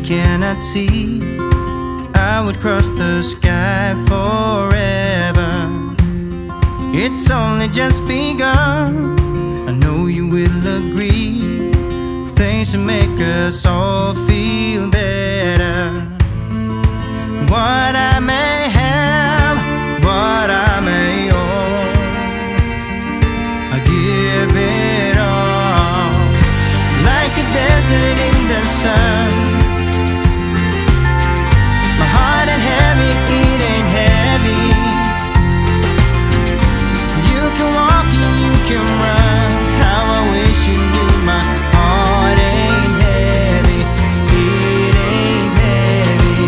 cannot see. I would cross the sky forever. It's only just begun. I know you will agree. Things to make us all feel better. What I may have, what I may own, I give it all. Like a desert in the sun, my heart ain't heavy, it ain't heavy. You can walk and you can run. How I wish you knew my heart ain't heavy, it ain't heavy.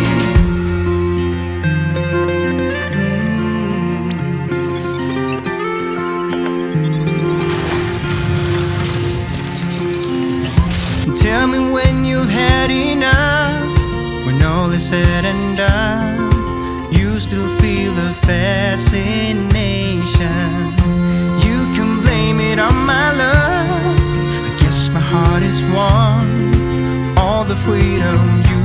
Tell me when you've had enough. When all is said and done, you still feel the fascination. You can blame it on my love. I guess my heart is won. All the freedom you